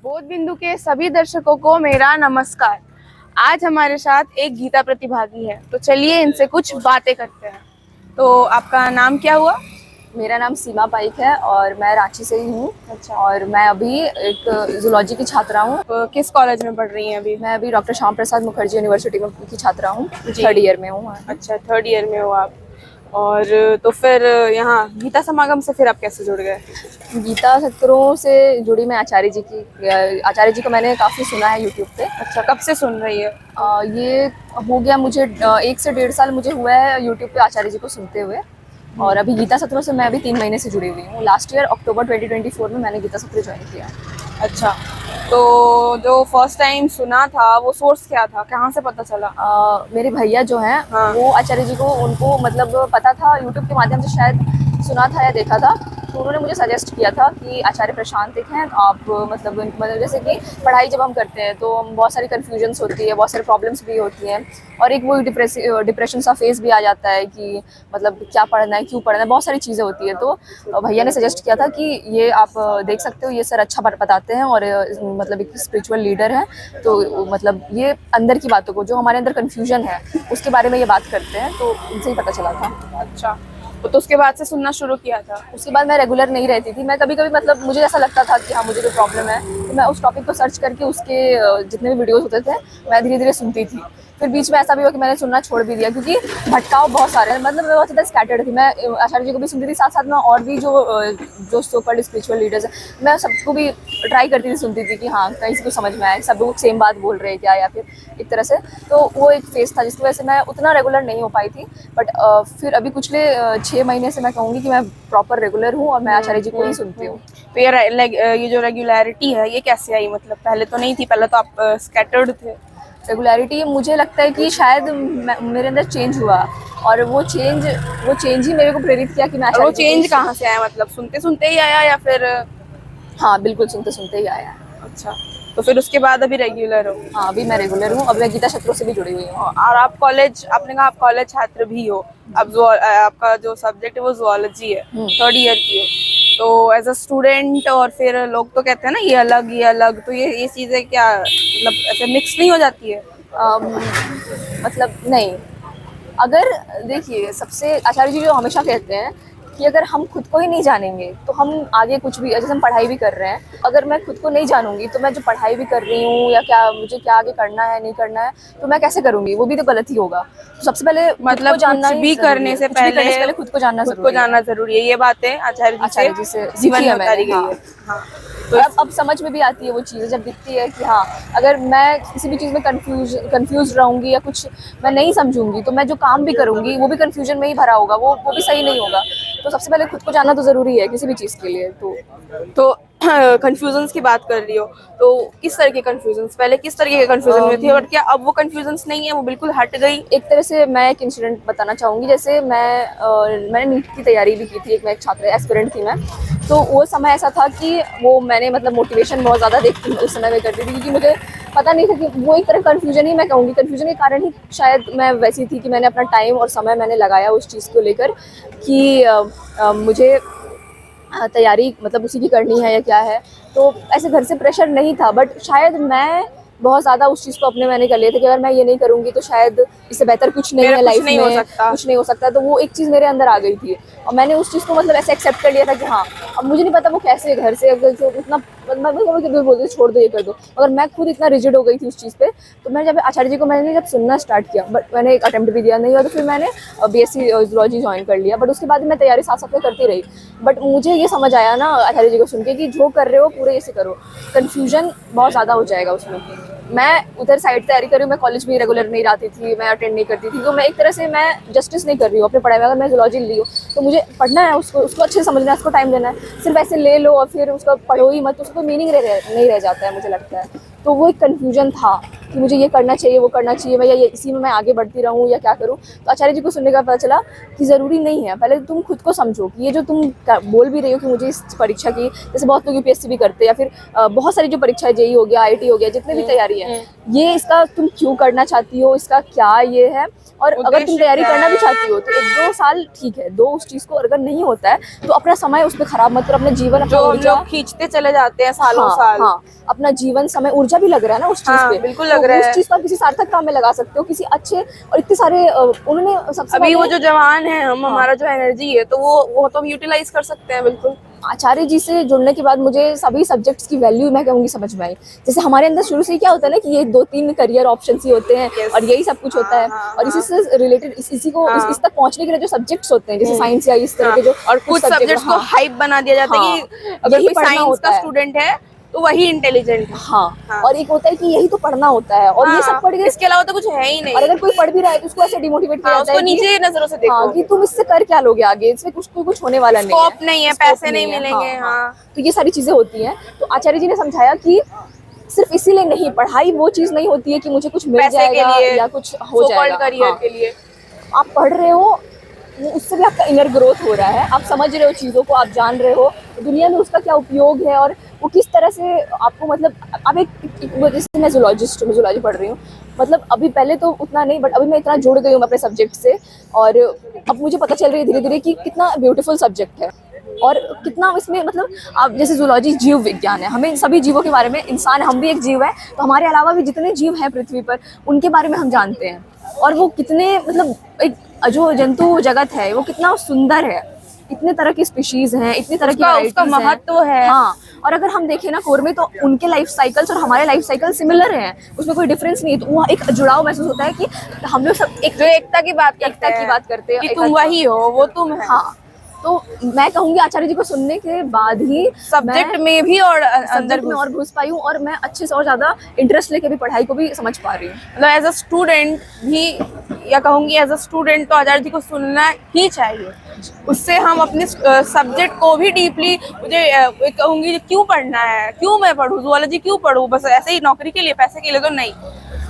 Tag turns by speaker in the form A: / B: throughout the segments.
A: बोध बिंदु के सभी दर्शकों को मेरा नमस्कार। आज हमारे साथ एक गीता प्रतिभागी है, तो चलिए इनसे कुछ बातें करते हैं। तो आपका नाम क्या हुआ?
B: मेरा नाम सीमा पाइक है और मैं रांची से ही हूँ।
A: अच्छा।
B: और मैं अभी एक जूलॉजी की छात्रा हूँ।
A: तो किस कॉलेज में पढ़ रही हैं अभी?
B: मैं अभी डॉक्टर श्याम प्रसाद मुखर्जी यूनिवर्सिटी में की छात्रा हूँ।
A: जी।
B: 3rd ईयर में हूँ।
A: अच्छा, 3rd ईयर में हो आप। और तो फिर यहाँ गीता समागम से फिर आप कैसे जुड़ गए?
B: गीता सत्रों से जुड़ी मैं आचार्य जी को मैंने काफ़ी सुना है यूट्यूब पे।
A: अच्छा, कब से सुन रही है?
B: ये हो गया मुझे 1 से 1.5 साल मुझे हुआ है यूट्यूब पे आचार्य जी को सुनते हुए। और अभी गीता सत्रों से मैं अभी 3 महीने से जुड़ी हुई हूँ। लास्ट ईयर अक्टूबर 2024 में मैंने गीता सत्र ज्वाइन किया।
A: अच्छा, तो जो फर्स्ट टाइम सुना था वो सोर्स क्या था, कहाँ से पता चला?
B: मेरे भैया जो हैं,
A: हाँ।
B: वो आचार्य जी को उनको मतलब पता था, यूट्यूब के माध्यम से शायद सुना था या देखा था, तो उन्होंने मुझे सजेस्ट किया था कि आचार्य प्रशांत एक हैं, आप मतलब जैसे कि पढ़ाई जब हम करते हैं तो हम बहुत सारी कन्फ्यूजन्स होती है, बहुत सारी प्रॉब्लम्स भी होती हैं, और एक वो डिप्रेशन सा फेज भी आ जाता है कि मतलब क्या पढ़ना है, क्यों पढ़ना है, बहुत सारी चीज़ें होती है। तो भैया ने सजेस्ट किया था कि ये आप देख सकते हो, ये सर अच्छा बताते हैं और मतलब एक स्पिरिचुअल लीडर है, तो मतलब ये अंदर की बातों को, जो हमारे अंदर कन्फ्यूजन है उसके बारे में ये बात करते हैं, तो इनसे ही पता चला था।
A: अच्छा, तो उसके बाद से सुनना शुरू किया था?
B: उसके बाद मैं रेगुलर नहीं रहती थी। मैं कभी कभी मतलब मुझे ऐसा लगता था कि हाँ मुझे कोई प्रॉब्लम है, तो मैं उस टॉपिक को सर्च करके उसके जितने भी वीडियोस होते थे मैं धीरे धीरे सुनती थी। फिर बीच में ऐसा भी हुआ कि मैंने सुनना छोड़ भी दिया, क्योंकि भटकाव बहुत सारे हैं, मतलब मैं बहुत ज़्यादा स्कैटर्ड थी। मैं आचार्य जी को भी सुनती थी, साथ साथ में और भी जो सो कॉल्ड स्पिरिचुअल लीडर्स हैं, मैं सबको भी ट्राई करती थी, सुनती थी कि हाँ कहीं से कुछ समझ में आए, सब लोग सेम बात बोल रहे हैं क्या, या फिर एक तरह से। तो वो एक फेस था जिसकी वजह से मैं उतना रेगुलर नहीं हो पाई थी। बट फिर अभी पिछले 6 महीने से मैं कहूँगी कि मैं प्रॉपर रेगुलर हूँ और मैं आचार्य जी को ही सुनती हूँ।
A: तो ये जो रेगुलरिटी है ये कैसे आई? मतलब पहले तो नहीं थी, पहले तो आप स्कैटर्ड थे।
B: रेगुलरिटी मुझे लगता है कि शायद मेरे अंदर चेंज हुआ, और वो चेंज ही मेरे को प्रेरित किया कि मैं
A: और वो
B: आचार्य जी को
A: चेंज
B: ही
A: कहाँ से आया? मतलब सुनते सुनते ही आया या फिर?
B: हाँ बिल्कुल, सुनते सुनते ही आया है।
A: अच्छा, तो फिर उसके बाद अभी रेगुलर हो?
B: हाँ अभी मैं रेगुलर हूँ, अब मैं गीता सत्रों से भी जुड़ी हुई हूँ।
A: और आप कॉलेज, आपने कहा आप कॉलेज छात्र भी हो। अब आपका जो सब्जेक्ट है वो जूलॉजी है, 3rd ईयर की हो, तो एज अ स्टूडेंट, और फिर लोग तो कहते हैं ना ये अलग, तो ये चीज़ें क्या मतलब ऐसे मिक्स नहीं हो जाती है?
B: मतलब नहीं, अगर देखिए, सबसे आचार्य जी जो हमेशा कहते हैं कि अगर हम खुद को ही नहीं जानेंगे तो हम आगे कुछ भी, जैसे हम पढ़ाई भी कर रहे हैं, अगर मैं खुद को नहीं जानूंगी तो मैं जो पढ़ाई भी कर रही हूँ या क्या मुझे क्या आगे करना है नहीं करना है, तो मैं कैसे करूंगी, वो भी तो गलत ही होगा। तो सबसे पहले
A: मतलब
B: खुद को जानना
A: कुछ
B: ही
A: भी
B: जरूरी
A: करने
B: है।
A: से
B: कुछ भी करने से
A: पहले
B: पहले खुद को जानना
A: जरूरी है। ये बातें
B: आचार्य जी से
A: जीवन
B: सीखी
A: में
B: है मैंने।
A: उतारी गई
B: हाँ।
A: है। हाँ,
B: और
A: तो
B: अब समझ में भी आती है वो चीज़ें, जब दिखती है कि हाँ अगर मैं किसी भी चीज़ में कंफ्यूज रहूँगी या कुछ मैं नहीं समझूंगी, तो मैं जो काम भी करूँगी वो भी कंफ्यूजन में ही भरा होगा, वो भी सही नहीं होगा। तो सबसे पहले खुद को जानना तो ज़रूरी है किसी भी चीज़ के लिए।
A: तो कंफ्यूजन्स की बात कर रही हो, तो किस तरह के कंफ्यूजन्स, पहले किस तरह के कंफ्यूजन में थी और क्या अब वो कंफ्यूजन्स नहीं है, वो बिल्कुल हट गई?
B: एक तरह से मैं एक इंसिडेंट बताना चाहूँगी। जैसे मैंने नीट की तैयारी भी की थी, मैं एक छात्र एस्पिरेंट थी मैं। तो वो समय ऐसा था कि वो मैंने मतलब मोटिवेशन बहुत ज़्यादा देखती उस समय में करती थी, क्योंकि मुझे पता नहीं था कि वो एक तरह कन्फ्यूजन ही, मैं कहूँगी कन्फ्यूजन के कारण ही शायद मैं वैसी थी कि मैंने अपना टाइम और समय मैंने लगाया उस चीज़ को लेकर कि मुझे तैयारी मतलब उसी की करनी है या क्या है। तो ऐसे घर से प्रेशर नहीं था, बट शायद मैं बहुत ज़्यादा उस चीज़ को अपने मैंने कर लिया था कि अगर मैं ये नहीं करूँगी तो शायद इससे बेहतर कुछ नहीं
A: मेरा
B: है
A: कुछ
B: लाइफ
A: नहीं हो
B: में,
A: सकता।
B: कुछ नहीं हो सकता। तो वो एक चीज़ मेरे अंदर आ गई थी और मैंने उस चीज़ को मतलब ऐसे एक्सेप्ट कर लिया था कि हाँ, अब मुझे नहीं पता वो कैसे घर से अगर जो उतना मैं बोलती छोड़ दो ये कर दो, मगर मैं खुद इतना रिजिड हो गई थी उस चीज़ पे। तो मैं जब आचार्य जी को मैंने जब सुनना स्टार्ट किया, बट मैंने एक अटेम्प्ट भी दिया नहीं, और तो फिर मैंने BSc जूलॉजी ज्वाइन कर लिया। बट उसके बाद मैं तैयारी साथ साथ में करती रही। बट मुझे ये समझ आया ना आचार्य जी को सुन के कि जो कर रहे हो पूरे ऐसे करो, कन्फ्यूजन बहुत ज़्यादा हो जाएगा उसमें। मैं उधर साइड तैयारी कर रही हूँ, मैं कॉलेज भी रेगुलर नहीं जाती थी, मैं अटेंड नहीं करती थी, तो मैं एक तरह से मैं जस्टिस नहीं कर रही हूँ अपनी पढ़ाई में। अगर मैं जूलॉजी ली हूँ तो मुझे पढ़ना है, उसको अच्छे से समझना है, उसको टाइम देना है। सिर्फ ऐसे ले लो और फिर उसको पढ़ो ही मत, तो उसको मीनिंग नहीं रह जाता है मुझे लगता है। तो वो एक कन्फ्यूजन था कि मुझे ये करना चाहिए, वो करना चाहिए, मैं या इसी में मैं आगे बढ़ती रहूँ या क्या करूँ। तो आचार्य जी को सुनने का पता चला कि ज़रूरी नहीं है, पहले तुम खुद को समझो कि ये जो तुम बोल भी रही हो कि मुझे इस परीक्षा की, जैसे बहुत लोग यूपीएससी भी करते हैं या फिर बहुत सारी जो परीक्षाएं, जेई हो गया, आईआईटी हो गया, जितने भी तैयारी है, ये इसका तुम क्यों करना चाहती हो, इसका क्या ये है, और अगर तुम तैयारी करना भी चाहती हो तो 1-2 साल ठीक है, दो उस चीज को अगर नहीं होता है तो अपना समय उस पर खराब मत करो, अपना जीवन, अपना ऊर्जा
A: खींचते चले जाते हैं सालों साल।
B: हाँ, अपना जीवन, समय, ऊर्जा भी लग रहा है ना उस चीज पे,
A: बिल्कुल लग रहा है।
B: उस चीज को आप किसी सार्थक काम में लगा सकते हो, किसी अच्छे, और इतने सारे उन्होंने सबसे
A: अभी वो जो जवान है हम, हमारा जो एनर्जी है तो वो तो हम यूटिलाइज कर सकते हैं बिल्कुल।
B: आचार्य जी से जुड़ने के बाद मुझे सभी सब्जेक्ट्स की वैल्यू मैं कहूँगी समझ में आई। जैसे हमारे अंदर शुरू से ही क्या होता है ना कि ये 2-3 करियर ऑप्शंस ही होते हैं और यही सब कुछ होता है, और इसी से रिलेटेड इसी को इस तक पहुंचने के लिए जो सब्जेक्ट्स होते हैं, जैसे साइंस या इस तरह के जो,
A: और कुछ सब्जेक्ट्स को हाइप बना दिया जाता है कि अगर कोई साइंस का स्टूडेंट है तो वही इंटेलिजेंट है।
B: हाँ, और एक होता है कि यही तो पढ़ना होता है, और ये सब पढ़ के
A: इसके अलावा तो कुछ है ही नहीं।
B: और अगर कोई पढ़ भी रहा है तो उसको ऐसे डिमोटिवेट किया जाता है,
A: उसको नीचे नजरों से देखो
B: कि तुम इससे कर क्या लोगे आगे, इससे कुछ होने वाला नहीं है,
A: स्कोप नहीं है, पैसे नहीं मिलेंगे।
B: तो ये सारी चीजें होती हैं। तो आचार्य जी ने समझाया कि सिर्फ इसीलिए नहीं, पढ़ाई वो चीज नहीं होती है कि मुझे कुछ मिल जाएगा या कुछ हो जाएगा
A: करियर के लिए।
B: आप पढ़ रहे हो, उससे भी आपका इनर ग्रोथ हो रहा है, आप समझ रहे हो चीज़ों को, आप जान रहे हो दुनिया में उसका क्या उपयोग है, और वो किस तरह से आपको, मतलब आप एक जैसे मैं जूलॉजी पढ़ रही हूँ, मतलब अभी पहले तो उतना नहीं, बट अभी मैं इतना जुड़ गई हूँ अपने सब्जेक्ट से, और अब मुझे पता चल रही है धीरे धीरे कि कितना ब्यूटीफुल सब्जेक्ट है, और कितना इसमें, मतलब आप जैसे जूलॉजी जीव विज्ञान है, हमें सभी जीवों के बारे में, इंसान हम भी एक जीव है, तो हमारे अलावा भी जितने जीव हैं पृथ्वी पर उनके बारे में हम जानते हैं, और वो कितने, मतलब एक जो जंतु जगत है वो कितना सुंदर है, इतने तरह की स्पीशीज हैं, इतने तरह की
A: उसका महत्व है।
B: हाँ, और अगर हम देखें ना कोर में, तो उनके लाइफ साइकिल्स और हमारे लाइफ साइकिल सिमिलर हैं, उसमें कोई डिफरेंस नहीं है, तो वहाँ एक जुड़ाव महसूस होता है कि हम लोग सब एकता की बात करते हैं
A: कि तुम वही हो, वो तुम है।
B: हाँ, तो मैं कहूँगी आचार्य जी को सुनने के बाद ही
A: सब्जेक्ट में भी और अंदर
B: में और घुस पाई हूँ, और मैं अच्छे से और ज़्यादा इंटरेस्ट लेके भी पढ़ाई को भी समझ पा रही हूँ।
A: मतलब एज अ स्टूडेंट भी, या कहूँगी एज अ स्टूडेंट तो आचार्य जी को सुनना ही चाहिए, उससे हम अपने सब्जेक्ट को भी डीपली, मुझे कहूँगी क्यों पढ़ना है, क्यों मैं पढ़ूँ जूलॉजी, क्यों पढ़ूँ बस ऐसे ही नौकरी के लिए, पैसे के लिए तो नहीं।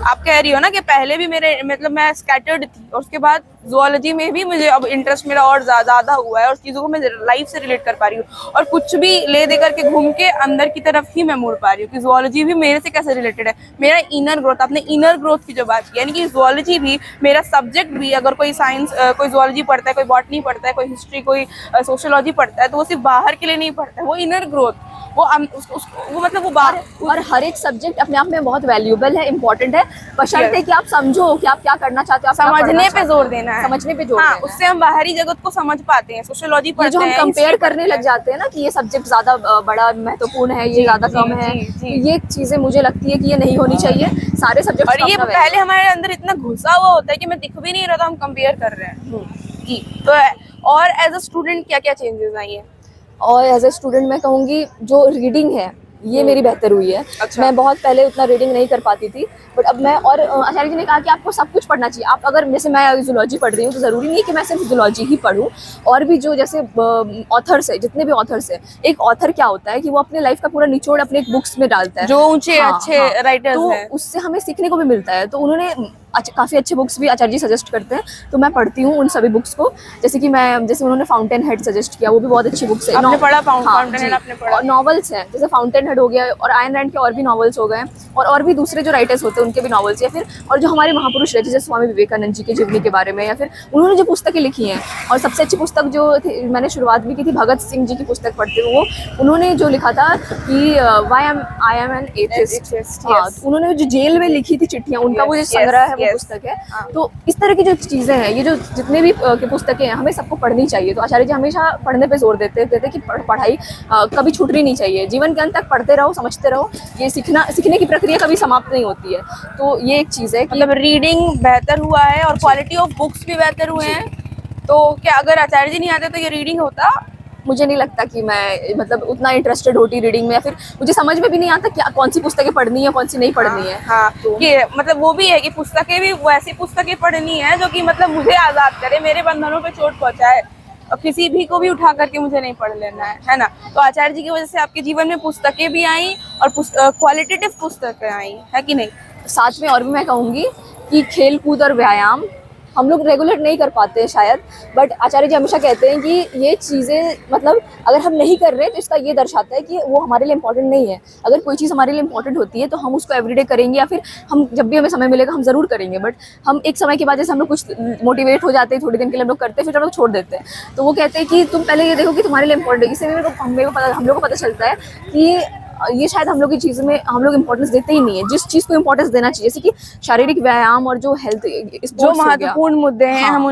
A: आप कह रही हो ना कि पहले भी मेरे, मतलब मैं स्कैटर्ड थी, और उसके बाद जूलॉजी में भी मुझे अब इंटरेस्ट मेरा और ज़्यादा हुआ है, और चीज़ों को मैं लाइफ से रिलेट कर पा रही हूँ, और कुछ भी ले दे करके घूम के अंदर की तरफ ही मैं मुड़ पा रही हूँ कि जूलॉजी भी मेरे से कैसे रिलेटेड है, मेरा इनर ग्रोथ। आपने इनर ग्रोथ की जो बात की, यानी कि जूलॉजी भी मेरा सब्जेक्ट भी, अगर कोई साइंस, कोई जूलॉजी पढ़ता है, कोई बॉटनी पढ़ता है, कोई हिस्ट्री, कोई सोशियोलॉजी पढ़ता है, तो वो सिर्फ बाहर के लिए नहीं पढ़ता है, वो इनर ग्रोथ, वो मतलब वो बाहर,
B: और हर एक सब्जेक्ट अपने आप में बहुत वैल्यूएबल है, इंपॉर्टेंट है, बशर्ते कि आप समझो कि आप क्या करना चाहते हो,
A: समझने पे जोर देना है,
B: समझने पे जोर
A: हाँ,
B: देना है।
A: उससे हम बाहरी जगत को समझ पाते हैं। सोशियोलॉजी पढ़ते
B: जो हम
A: हैं,
B: कंपेयर करने लग जाते हैं ना कि ये सब्जेक्ट ज्यादा बड़ा महत्वपूर्ण है, ये ज्यादा कम है, ये चीजें मुझे लगती है कि ये नहीं होनी चाहिए, सारे सब्जेक्ट।
A: और ये पहले हमारे अंदर इतना घुसा हुआ होता है कि मैं दिख भी नहीं रहा था, हम कंपेयर कर रहे हैं जी। तो और एज अ स्टूडेंट क्या क्या चेंजेस आई है?
B: और एज ए स्टूडेंट मैं कहूँगी जो रीडिंग है ये मेरी बेहतर हुई है।
A: अच्छा।
B: मैं बहुत पहले उतना रीडिंग नहीं कर पाती थी, बट अब मैं, और आचार्य जी ने कहा कि आपको सब कुछ पढ़ना चाहिए। आप अगर, जैसे मैं जूलॉजी पढ़ रही हूँ तो ज़रूरी नहीं है कि मैं सिर्फ जूलॉजी ही पढूं, और भी जो जैसे ऑथर्स है, जितने भी ऑथर्स है, एक ऑथर क्या होता है कि वो अपने लाइफ का पूरा निचोड़ अपने एक बुक्स में डालता है,
A: जो ऊंचे अच्छे राइटर्स हैं,
B: तो उससे हमें सीखने को भी मिलता है। तो उन्होंने काफ़ी अच्छे बुक्स भी आचार्य जी सजेस्ट करते हैं, तो मैं पढ़ती हूँ उन सभी बुक्स को। जैसे कि जैसे उन्होंने फाउंटेन हेड सजेस्ट किया, वो भी बहुत अच्छी बुक्स है।
A: आपने पढ़ा फाउंटेन हेड? आपने पढ़ा?
B: और नॉवेल्स हैं, जैसे फाउंटेन हेड हो गया, और आयन रैंड के और भी नॉवेल्स हो गए, और भी दूसरे जो राइटर्स होते हैं उनके भी नॉवेल्स, या फिर और जो हमारे महापुरुष रहे जैसे स्वामी विवेकानंद जी के जीवनी के बारे में, या फिर उन्होंने जो पुस्तकें लिखी हैं। और सबसे अच्छी पुस्तक जो मैंने शुरुआत भी की थी, भगत सिंह जी की पुस्तक पढ़ते हुए, वो उन्होंने जो लिखा था कि आई एम एन एथिस्ट, उन्होंने जो जेल में लिखी थी चिट्ठियाँ, उनका वो जो संग्रह है, वो पुस्तक है। तो इस तरह की जो चीज़ें हैं, ये जो जितने भी पुस्तकें हैं, हमें सबको पढ़नी चाहिए। तो आचार्य जी हमेशा पढ़ने पे जोर देते कि पढ़ाई कभी छूटनी नहीं चाहिए, जीवन के अंत तक पढ़ते रहो, समझते रहो, ये सीखने की प्रक्रिया कभी समाप्त नहीं होती है। तो ये एक चीज़ है कि
A: मतलब रीडिंग बेहतर हुआ है और क्वालिटी ऑफ बुक्स भी बेहतर हुए हैं। तो क्या अगर आचार्य जी नहीं आते तो ये रीडिंग होता?
B: मुझे नहीं लगता कि मैं मतलब उतना इंटरेस्टेड होती रीडिंग में, या फिर मुझे समझ में भी नहीं आता क्या कौन सी पुस्तकें पढ़नी है, कौन सी नहीं पढ़नी है।
A: हाँ, कि मतलब वो भी है कि पुस्तकें भी वैसी पुस्तकें पढ़नी है जो कि मतलब मुझे आज़ाद करे, मेरे बंधनों पे चोट पहुंचाए, और किसी भी को भी उठा करके मुझे नहीं पढ़ लेना है ना। तो आचार्य जी की वजह से आपके जीवन में पुस्तकें भी आई और क्वालिटेटिव पुस्तकें आई, है कि नहीं?
B: साथ में और भी मैं कहूँगी कि खेल कूद और व्यायाम हम लोग रेगुलेट नहीं कर पाते हैं शायद, बट आचार्य जी हमेशा कहते हैं कि ये चीज़ें मतलब अगर हम नहीं कर रहे तो इसका ये दर्शाता है कि वो हमारे लिए इम्पोर्टेंट नहीं है। अगर कोई चीज़ हमारे लिए इम्पोर्टेंट होती है तो हम उसको एवरीडे करेंगे, या फिर हम जब भी हमें समय मिलेगा हम ज़रूर करेंगे, बट हम एक समय के बाद जैसे हम लोग कुछ मोटिवेट हो जाते हैं, थोड़े दिन के लिए हम लोग करते हैं, फिर हम लोग छोड़ देते हैं। तो वो कहते हैं कि तुम पहले ये देखो कि तुम्हारे लिए इम्पोर्टेंट है। इससे हम लोग को पता चलता है कि ये शायद हम लोग की चीज़ में हम लोग इम्पोर्टेंस देते ही नहीं है, जिस चीज़ को इम्पोर्टेंस देना चाहिए, जैसे कि शारीरिक व्यायाम और जो हेल्थ
A: जो महत्वपूर्ण मुद्दे हैं,
B: हाँ,
A: हम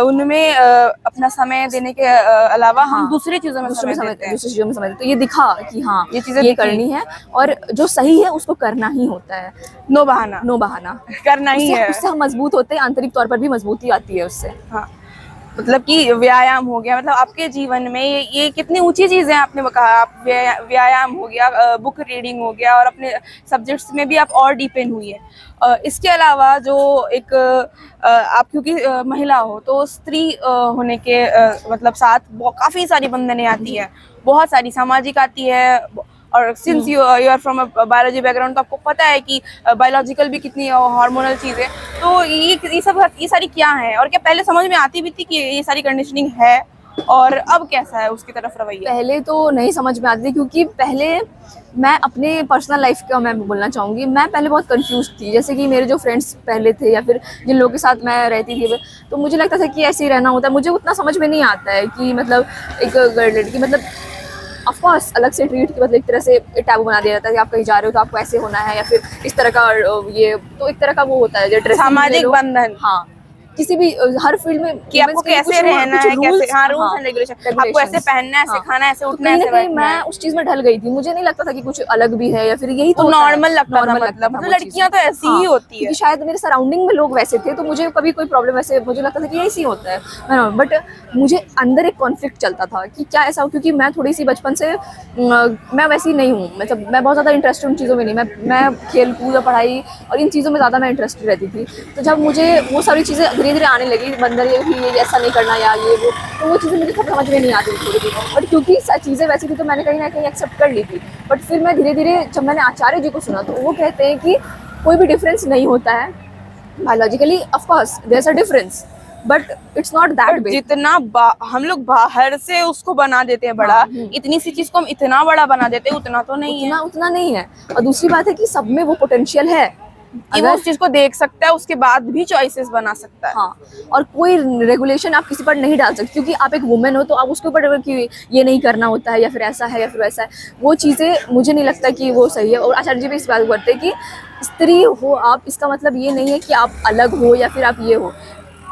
A: उनमें अपना समय देने के अलावा हम दूसरी चीजों में समय देते हैं।
B: दूसरी चीज़ों में समय देते हैं। तो ये दिखा कि हाँ
A: ये चीजें
B: ये
A: दिखी।
B: करनी है और जो सही है उसको करना ही होता है,
A: नो बहाना,
B: नो बहाना
A: करना ही है।
B: उससे हम मजबूत होते हैं, आंतरिक तौर पर भी मजबूती आती है उससे।
A: हाँ, मतलब कि व्यायाम हो गया, मतलब आपके जीवन में ये कितनी ऊंची चीज है। आपने कहा आप व्यायाम हो गया, बुक रीडिंग हो गया, और अपने सब्जेक्ट्स में भी आप और डीपेन हुई है। इसके अलावा जो एक आप क्योंकि महिला हो तो स्त्री होने के मतलब साथ काफी सारी बंधनें आती है, बहुत सारी सामाजिक आती है, और since you are from a biology background तो आपको पता है कि बायोलॉजिकल भी कितनी हार्मोनल चीज़ें। तो ये सारी क्या है, और क्या पहले समझ में आती भी थी कि ये सारी कंडीशनिंग है, और अब कैसा है उसकी तरफ रवैया?
B: पहले तो नहीं समझ में आती, क्योंकि पहले मैं अपने पर्सनल लाइफ का मैं बोलना चाहूँगी, मैं पहले बहुत कंफ्यूज थी। जैसे कि मेरे जो फ्रेंड्स पहले थे या फिर जिन लोगों के साथ मैं रहती थी, तो मुझे लगता था कि ऐसे ही रहना होता है। मुझे उतना समझ में नहीं आता है कि मतलब एक गर्ल लड़की मतलब ऑफकोर्स अलग से ट्रीट की, मतलब एक तरह से टैबू बना दिया जाता है कि आप कहीं जा रहे हो तो आपको ऐसे होना है, या फिर इस तरह का ये तो एक तरह का वो होता है जो ड्रेसिंग
A: सामाजिक बंधन।
B: हाँ, किसी भी हर फील्ड में
A: कि आपको कैसे रहना है, कैसे, हाँ, रूल्स एंड रेगुलेशन, आपको ऐसे पहनना है, ऐसे खाना है, ऐसे उठना है, ऐसे बैठना है।
B: मैं उस चीज में ढल गई थी, मुझे नहीं लगता था कि कुछ अलग भी है, या फिर यही तो
A: नॉर्मल लगता था। मतलब लड़कियां तो ऐसी ही होती है,
B: क्योंकि शायद मेरे सराउंडिंग में लोग वैसे थे, तो मुझे कभी कोई प्रॉब्लम ऐसे मुझे लगता था कि ऐसे ही होता है। बट मुझे अंदर एक कॉन्फ्लिक्ट चलता था कि क्या ऐसा हो, क्योंकि मैं थोड़ी सी बचपन से मैं वैसी नहीं हूँ, मतलब मैं बहुत ज़्यादा इंटरेस्टेड उन चीज़ों में नहीं, मैं खेल कूद, पढ़ाई और इन चीज़ों में ज़्यादा मैं इंटरेस्टेड रहती थी। तो जब मुझे वो सारी चीज़ें धीरे धीरे आने लगी, अंदर ये भी ये ऐसा नहीं करना या ये वो, तो वो चीज़ें मुझे समझ में नहीं आती थी थोड़ी थी। बट क्योंकि चीज़ें वैसी थी तो मैंने कहीं ना कहीं एक्सेप्ट कर ली थी। बट फिर मैं धीरे धीरे जब मैंने आचार्य जी को सुना तो वो कहते हैं कि कोई भी डिफरेंस नहीं होता है biologically, of course there is a difference, but it's not that big.
A: जितना हम लोग बाहर से उसको बना देते हैं बड़ा, इतनी सी चीज को हम इतना बड़ा बना देते हैं, उतना तो नहीं है,
B: उतना नहीं है। और दूसरी बात है कि सब में वो पोटेंशियल है,
A: कि वो उस चीज को देख सकता है, उसके बाद भी चॉइसेस बना सकता है।
B: हाँ, और कोई रेगुलेशन आप किसी पर नहीं डाल सकते, क्योंकि आप एक वुमेन हो तो आप उसके ऊपर कि ये नहीं करना होता है, या फिर ऐसा है या फिर वैसा है, वो चीज़ें मुझे नहीं लगता कि वो सही है। और आचार्य जी भी इस बात करते हैं कि स्त्री हो आप, इसका मतलब ये नहीं है कि आप अलग हो या फिर आप ये हो,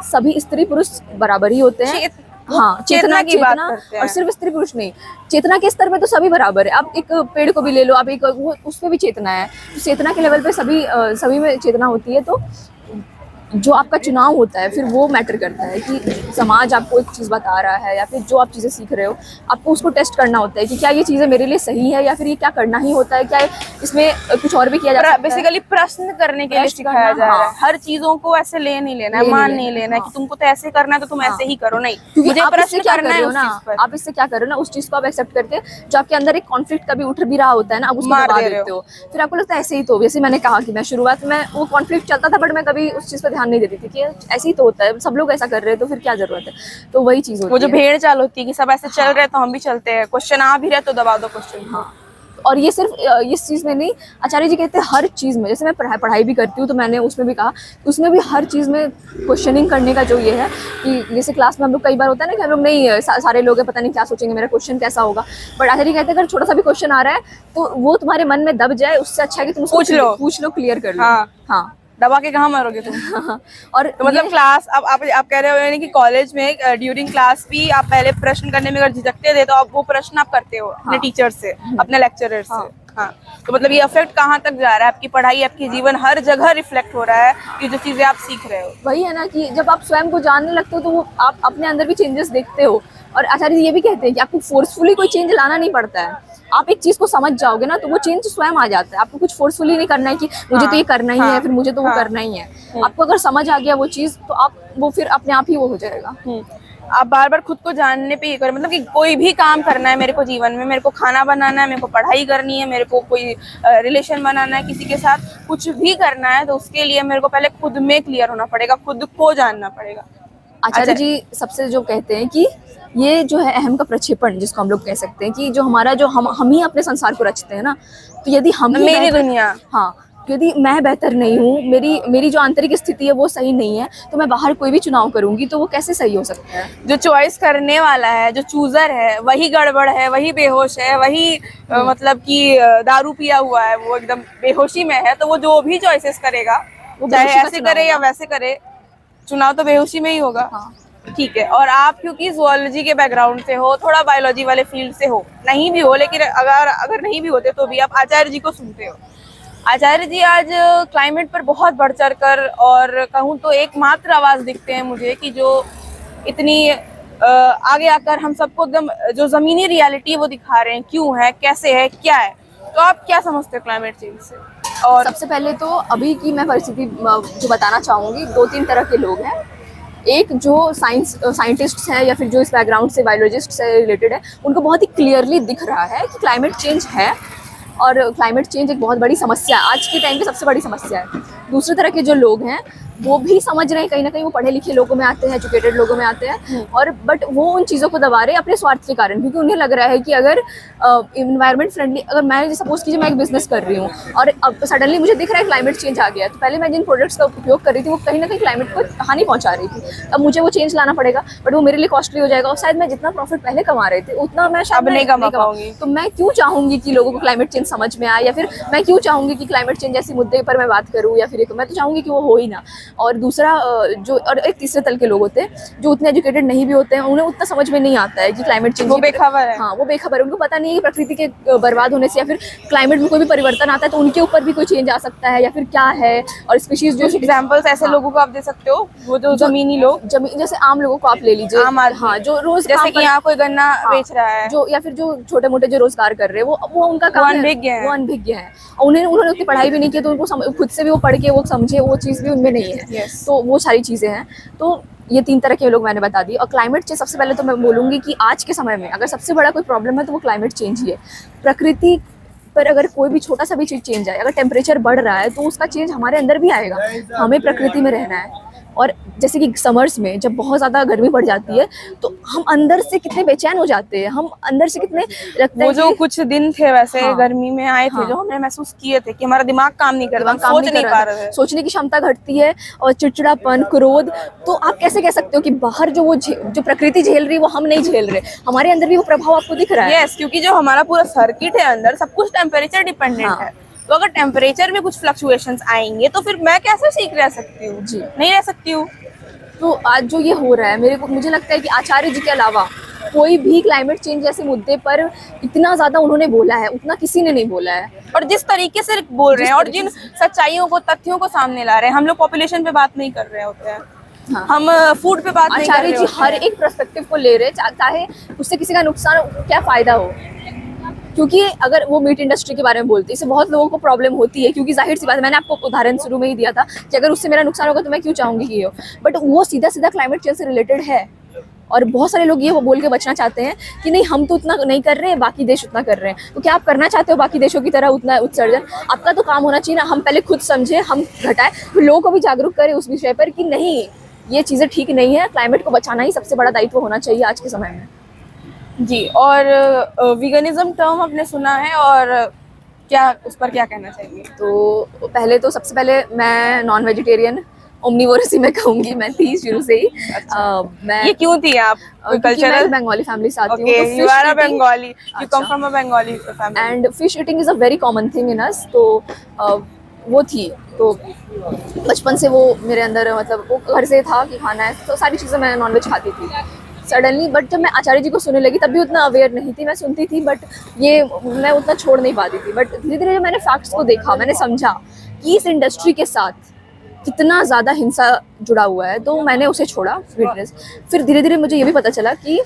B: सभी स्त्री पुरुष बराबर ही होते हैं। हाँ, चेतना की बात करते हैं, और सिर्फ स्त्री पुरुष नहीं, चेतना के स्तर पे तो सभी बराबर है। आप एक पेड़ को भी ले लो, आप एक वो उसमें भी चेतना है, तो चेतना के लेवल पे सभी में चेतना होती है। तो जो आपका चुनाव होता है फिर वो मैटर करता है कि समाज आपको एक चीज़ बता रहा है, या फिर जो आप चीज़ें सीख रहे हो आपको उसको टेस्ट करना होता है कि क्या ये चीज़ें मेरे लिए सही है, या फिर ये क्या करना ही होता है, क्या इसमें कुछ और भी किया जा सकता है।
A: बेसिकली प्रश्न करने के लिए सिखाया जा रहा है। हर चीजों को ऐसे ले नहीं लेना है, मान नहीं लेना है कि तुमको तो ऐसे करना है तो तुम ऐसे ही करो, नहीं,
B: क्योंकि आप इससे क्या कर रहे हो ना, आप इससे क्या कर रहे हो ना, उस चीज़ को आप एक्सेप्ट करके जो आपके अंदर एक कॉन्फ्लिक्ट कभी उठ भी रहा होता है ना, आप उसको दबा देते हो। फिर आपको लगता है ऐसे ही तो, जैसे मैंने कहा कि मैं शुरुआत में वो कॉन्फ्लिक्ट चलता था, बट मैं कभी उस चीज़ पर ध्यान नहीं देती थी कि ऐसे ही तो होता है, सब लोग ऐसा कर रहे हैं तो फिर क्या जरूरत है। तो वही चीज होती है,
A: वो जो भेड़ चाल होती है कि सब ऐसे चल रहे तो हम भी चलते हैं, क्वेश्चन आ भी रहे तो दबा दो क्वेश्चन।
B: हाँ, और ये सिर्फ इस चीज़ में नहीं, आचार्य जी कहते हैं हर चीज़ में, जैसे मैं पढ़ाई भी करती हूँ तो मैंने उसमें भी कहा, उसमें भी हर चीज़ में क्वेश्चनिंग करने का जो ये है कि जैसे क्लास में हम लोग कई बार होता है ना कि हम लोग नहीं सारे लोग पता नहीं क्या सोचेंगे, मेरा क्वेश्चन कैसा होगा, बट आचार्य जी कहते हैं अगर छोटा सा भी क्वेश्चन आ रहा है तो वो तुम्हारे मन में दब जाए, उससे अच्छा है कि तुम पूछ लो, क्लियर कर लो। हाँ,
A: दबा के कहाँ मारोगे तुम।
B: और
A: तो मतलब क्लास अब आप कह रहे हो कि कॉलेज में ड्यूरिंग क्लास भी आप पहले प्रश्न करने में अगर झिझकते थे तो अब वो प्रश्न आप करते हो अपने टीचर से, अपने लेक्चरर से। हाँ, तो मतलब ये अफेक्ट कहाँ तक जा रहा है, आपकी पढ़ाई, आपकी जीवन, हर जगह रिफ्लेक्ट हो रहा है कि जो चीजें आप सीख रहे हो।
B: वही है ना कि जब आप स्वयं को जानने लगते हो तो वो आप अपने अंदर भी चेंजेस देखते हो। और आचार्य जी ये भी कहते हैं कि आपको फोर्सफुली कोई चेंज लाना नहीं पड़ता है, आप एक चीज को समझ जाओगे ना तो वो चेंज स्वयं आ जाता है। आपको कुछ फोर्सफुली नहीं करना है कि मुझे तो ये करना ही है, फिर मुझे तो वो करना ही है। आपको अगर समझ आ गया वो चीज तो आप वो फिर अपने आप ही वो हो जाएगा।
A: आप बार बार खुद को जानने पे ये करें, मतलब कि कोई भी काम करना है मेरे को जीवन में, मेरे को खाना बनाना है, मेरे को पढ़ाई करनी है, मेरे को कोई रिलेशन बनाना है किसी के साथ, कुछ भी करना है, तो उसके लिए मेरे को पहले खुद में क्लियर होना पड़ेगा, खुद को जानना पड़ेगा।
B: आचार्य जी सबसे जो कहते हैं कि ये जो है अहम का प्रक्षेपण, जिसको हम लोग कह सकते हैं कि जो हमारा जो हम ही अपने संसार को रचते हैं ना, तो यदि हम ही
A: मेरी दुनिया,
B: हाँ, यदि मैं बेहतर नहीं हूँ, मेरी जो आंतरिक स्थिति है वो सही नहीं है, तो मैं बाहर कोई भी चुनाव करूंगी तो वो कैसे सही हो सकता है?
A: जो चॉइस करने वाला है, जो चूजर है, वही गड़बड़ है, वही बेहोश है, वही मतलब कि दारू पिया हुआ है, वो एकदम बेहोशी में है, तो वो जो भी चॉइसेस करेगा,
B: वो
A: चाहे
B: बेहोशी का
A: ऐसे
B: चुनाव
A: करे या
B: होगा।
A: वैसे करे, चुनाव तो बेहोशी में ही होगा।
B: हाँ।
A: ठीक है। और आप क्योंकि जुओलॉजी के बैकग्राउंड से हो, थोड़ा बायोलॉजी वाले फील्ड से हो, नहीं भी हो, लेकिन अगर नहीं भी होते तो भी आप आचार्य जी को सुनते हो। आचार्य जी आज क्लाइमेट पर बहुत बढ़ चढ़ कर, और कहूँ तो एकमात्र आवाज दिखते हैं मुझे कि जो इतनी आगे आकर हम सबको एकदम जो जमीनी रियलिटी वो दिखा रहे हैं, क्यों है, कैसे है, क्या है। तो आप क्या समझते हो क्लाइमेट चेंज से? और
B: सबसे पहले तो अभी की मैं परिस्थिति जो बताना चाहूँगी, 2-3 तरह के लोग हैं। एक जो साइंटिस्ट्स हैं या फिर जो इस बैकग्राउंड से बायोलॉजिस्ट से रिलेटेड है, उनको बहुत ही क्लियरली दिख रहा है कि क्लाइमेट चेंज है और क्लाइमेट चेंज एक बहुत बड़ी समस्या है, आज के टाइम की सबसे बड़ी समस्या है। दूसरे तरह के जो लोग हैं वो भी समझ रहे हैं, कहीं ना कहीं वो पढ़े लिखे लोगों में आते हैं, एजुकेटेड लोगों में आते हैं, और बट वो उन चीज़ों को दबा रहे हैं अपने स्वार्थ के कारण, क्योंकि उन्हें लग रहा है कि अगर इन्वायरमेंट फ्रेंडली, अगर मैं सपोज कीजिए मैं एक बिजनेस कर रही हूँ और अब सडनली मुझे दिख रहा है क्लाइमेट चेंज आ गया, तो पहले मैं जिन प्रोडक्ट्स का उपयोग कर रही थी वो कहीं ना कहीं क्लाइमेट को हानि पहुँचा रही थी, अब मुझे वो चेंज लाना पड़ेगा, बट वो मेरे लिए कॉस्टली हो जाएगा, और शायद मैं जितना प्रॉफिट पहले कमा रहे थे उतना मैं शायद
A: अब नहीं कमा पाऊंगी।
B: तो मैं क्यों चाहूंगी कि लोगों को क्लाइमेट चेंज समझ में आए, या फिर मैं क्यों चाहूंगी कि क्लाइमेट चेंज जैसे मुद्दे पर मैं बात करूँ, या फिर मैं तो चाहूंगी कि वो हो ही ना। और दूसरा जो, और एक तीसरे तल के लोग होते हैं जो उतने एजुकेटेड नहीं भी होते हैं, उन्हें उतना समझ में नहीं आता है कि क्लाइमेट चेंज,
A: वो बेखबर है।
B: हाँ वो बेखबर है, उनको पता नहीं है कि प्रकृति के बर्बाद होने से या फिर क्लाइमेट में कोई भी परिवर्तन आता है तो उनके ऊपर भी कोई चेंज आ सकता है, या फिर क्या है। और स्पीशीज जो
A: एग्जाम्पल्स ऐसे लोगों को आप दे सकते हो, वो जो जमीनी लोग,
B: जैसे आम लोगों को आप ले लीजिए,
A: आम आदमी,
B: हाँ, जो रोज
A: जैसे कि यहाँ कोई गन्ना बेच रहा है,
B: जो या फिर जो छोटे मोटे जो रोजगार कर रहे हैं, वो उनका काम है,
A: अनभिज्ञ है,
B: वो अनभिज्ञ है, और उन्होंने उतनी पढ़ाई भी नहीं की, तो उनको खुद से भी वो पढ़ के वो समझे, वो चीज़ भी उनमें नहीं है। तो वो सारी चीज़ें हैं। तो ये 3 तरह के लोग मैंने बता दी। और क्लाइमेट चेंज, सबसे पहले तो मैं बोलूँगी कि आज के समय में अगर सबसे बड़ा कोई प्रॉब्लम है तो वो क्लाइमेट चेंज ही है। प्रकृति पर अगर कोई भी छोटा सा भी चीज़ चेंज आए, अगर टेम्परेचर बढ़ रहा है तो उसका चेंज हमारे अंदर भी आएगा। हमें प्रकृति में रहना है, और जैसे कि समर्स में जब बहुत ज़्यादा गर्मी बढ़ जाती है तो हम अंदर से कितने बेचैन हो जाते हैं, हम अंदर से कितने लगता है
A: वो जो कुछ दिन थे वैसे
B: हाँ,
A: गर्मी में आए थे,
B: हाँ,
A: जो हमने महसूस किए थे कि हमारा दिमाग काम नहीं कर रहा, सोच नहीं पा रहे थे,
B: सोचने की क्षमता घटती है, और चिड़चिड़ापन, क्रोध। तो आप कैसे कह सकते हो कि बाहर जो प्रकृति झेल रही है वो हम नहीं झेल रहे, हमारे अंदर भी वो प्रभाव आपको दिख रहा है।
A: यस, क्योंकि जो हमारा पूरा सर्किट है अंदर, सब कुछ टेम्परेचर डिपेंडेंट
B: हाँ।
A: है। तो अगर टेम्परेचर में कुछ फ्लक्चुएशंस आएंगे तो फिर मैं कैसे सीख रह सकती हूँ?
B: जी,
A: नहीं रह सकती हूँ।
B: तो आज जो ये हो रहा है, मुझे लगता है कि आचार्य जी के अलावा कोई भी क्लाइमेट चेंज जैसे मुद्दे पर इतना ज़्यादा उन्होंने बोला है उतना किसी ने नहीं बोला है।
A: और जिस तरीके से बोल रहे हैं और जिन सच्चाइयों को, तथ्यों को सामने ला रहे हैं, हम लोग पॉपुलेशन पे बात नहीं कर रहे होते हैं,
B: हाँ।
A: हम फूड पे बात नहीं कर
B: आचार्य
A: रहे
B: जी
A: होते
B: हर
A: हैं।
B: एक पर्सपेक्टिव को ले रहे हैं, चाहे उससे किसी का नुकसान हो, क्या फ़ायदा हो। क्योंकि अगर वो मीट इंडस्ट्री के बारे में बोलती है, इससे बहुत लोगों को प्रॉब्लम होती है, क्योंकि जाहिर सी बात है, मैंने आपको उदाहरण शुरू में ही दिया था कि अगर उससे मेरा नुकसान होगा तो मैं क्यों चाहूँगी कि ये हो, बट वो सीधा सीधा क्लाइमेट चेंज से रिलेटेड है। और बहुत सारे लोग ये वो बोल के बचना चाहते हैं कि नहीं, हम तो उतना नहीं कर रहे हैं, बाकी देश उतना कर रहे हैं। तो क्या आप करना चाहते हो बाकी देशों की तरह उतना उत्सर्जन? आपका तो काम होना चाहिए ना, हम पहले खुद समझे, हम घटाएं, फिर लोगों को भी जागरूक करें उस विषय पर कि नहीं, ये चीज़ें ठीक नहीं है, क्लाइमेट को बचाना ही सबसे बड़ा दायित्व होना चाहिए आज के समय में।
A: जी। और वीगनिज्म टर्म आपने सुना है, और क्या उस पर क्या कहना चाहिए?
B: तो पहले तो सबसे पहले मैं नॉन वेजिटेरियन ओमनिवोरस ही मैं कहूँगी, मैं थी शुरू से ही। मैं
A: ये क्यों थी आप?
B: कल्चरल बंगाली फैमिली से आती हूँ,
A: Okay, you are a Bengali. You come from a Bengali family.
B: And fish eating is a very common thing in us. तो वो थी, तो बचपन से वो मेरे अंदर, मतलब वो घर से था कि खाना है, तो सारी चीज़ें मैं नॉनवेज खाती थी सडनली। बट जब मैं आचार्य जी को सुनने लगी तब भी उतना अवेयर नहीं थी, मैं सुनती थी बट ये मैं उतना छोड़ नहीं पाती थी। बट धीरे धीरे जब मैंने फैक्ट्स को देखा, मैंने समझा कि इस इंडस्ट्री के साथ कितना ज़्यादा हिंसा जुड़ा हुआ है, तो मैंने उसे छोड़ा फिटनेस। फिर धीरे धीरे मुझे ये भी पता चला कि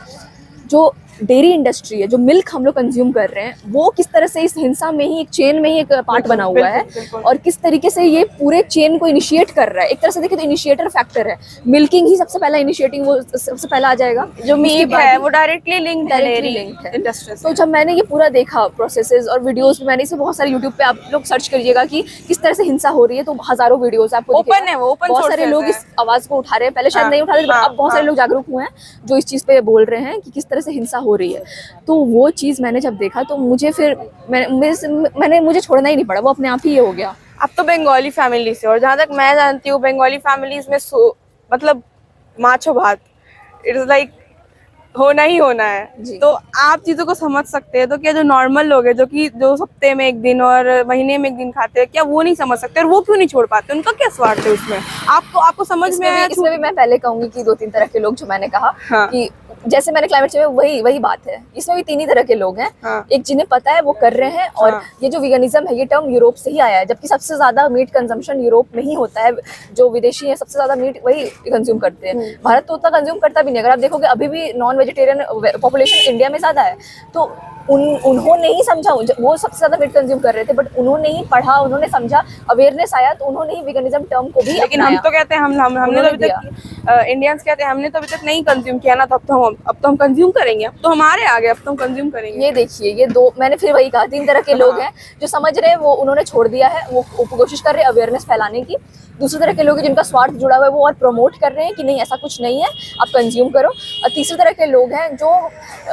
B: जो डेयरी इंडस्ट्री है, जो मिल्क हम लोग कंज्यूम कर रहे हैं, वो किस तरह से इस हिंसा में ही, एक चेन में ही एक पार्ट बना हुआ है,
A: बिल्कुल।
B: और किस तरीके से ये पूरे चेन को इनिशिएट कर रहा है। एक तरह से देखिए तो इनिशिएटर फैक्टर है, मिल्किंग ही सबसे पहला इनिशिएटिंग, वो सबसे पहला आ जाएगा।
A: जो मीट
B: बाद
A: है
B: ही
A: वो डायरेक्टली लिंक्ड है
B: directly
A: डेयरी
B: linked है।
A: इंडस्ट्री
B: तो जब मैंने ये पूरा देखा प्रोसेसेस और वीडियोस में, मैंने इसे बहुत सारे यूट्यूब पे, आप लोग सर्च करिएगा कि किस तरह से हिंसा हो रही है, तो हजारों वीडियोस आपको
A: ओपन
B: दिखेगा।
A: है वो, ओपन
B: बहुत सारे
A: sources
B: लोग
A: है।
B: इस आवाज को उठा रहे हैं, पहले शायद
A: हाँ,
B: नहीं उठा रहे थे,
A: हाँ,
B: अब बहुत सारे
A: हाँ।
B: लोग जागरूक हुए हैं जो इस चीज पे बोल रहे हैं कि किस तरह से हिंसा हो रही है। तो वो चीज मैंने जब देखा तो मुझे फिर मैंने मुझे छोड़ना ही नहीं पड़ा, वो अपने आप ही ये हो गया।
A: आप तो बंगाली फैमिली से, और जहाँ तक मैं जानती हूँ बंगाली फैमिलीज में मतलब माछो भात इट इज लाइक होना ही होना है।
B: जी।
A: तो आप चीजों को समझ सकते हैं, तो क्या जो नॉर्मल लोग हैं जो हफ्ते में एक दिन और महीने में एक दिन खाते हैं, क्या वो नहीं समझ सकते, और वो क्यों नहीं छोड़ पाते? उनका क्या स्वार्थ है उसमें? आपको समझ में आया?
B: इसमें भी मैं पहले कहूंगी कि 2-3 तरह के लोग, जो मैंने कहा
A: हाँ।
B: कि जैसे मैंने क्लाइमेट चेंज में वही बात है, इसमें भी 3 ही तरह के लोग हैं।
A: हाँ।
B: एक जिन्हें पता है वो कर रहे हैं, और
A: हाँ।
B: ये जो वीगनिज्म है ये टर्म यूरोप से ही आया है, जबकि सबसे ज्यादा मीट कंजम्पशन यूरोप में ही होता है। जो विदेशी है सबसे ज्यादा मीट वही कंज्यूम करते हैं, भारत तो उतना कंज्यूम करता भी नहीं। अगर आप देखोगे अभी भी नॉन वेजिटेरियन पॉपुलेशन इंडिया में ज्यादा है। तो उन्होंने ही समझा, वो सबसे ज्यादा मीट कंज्यूम कर रहे थे, बट उन्होंने ही पढ़ा, उन्होंने समझा, अवेयरनेस आया, तो उन्होंने ही वीगनिज्म टर्म को भी
A: लेकिन हम तो कहते हैं हमने तो अभी तक इंडियंस कहते हैं हमने तो अभी तक नहीं कंज्यूम किया ना, तो अब तो हम कंज्यूम करेंगे, अब तो हमारे आ गए, अब तो हम कंज्यूम करेंगे।
B: ये देखिए, ये दो मैंने फिर वही कहा, 3 तरह के लोग हैं जो समझ रहे हैं, वो उन्होंने छोड़ दिया है, वो कोशिश कर रहे हैं अवेयरनेस फैलाने की। दूसरे तरह के लोग हैं जिनका स्वार्थ जुड़ा हुआ है, वो और प्रमोट कर रहे हैं कि नहीं ऐसा कुछ नहीं है, आप कंज्यूम करो। और तीसरे तरह के लोग हैं जो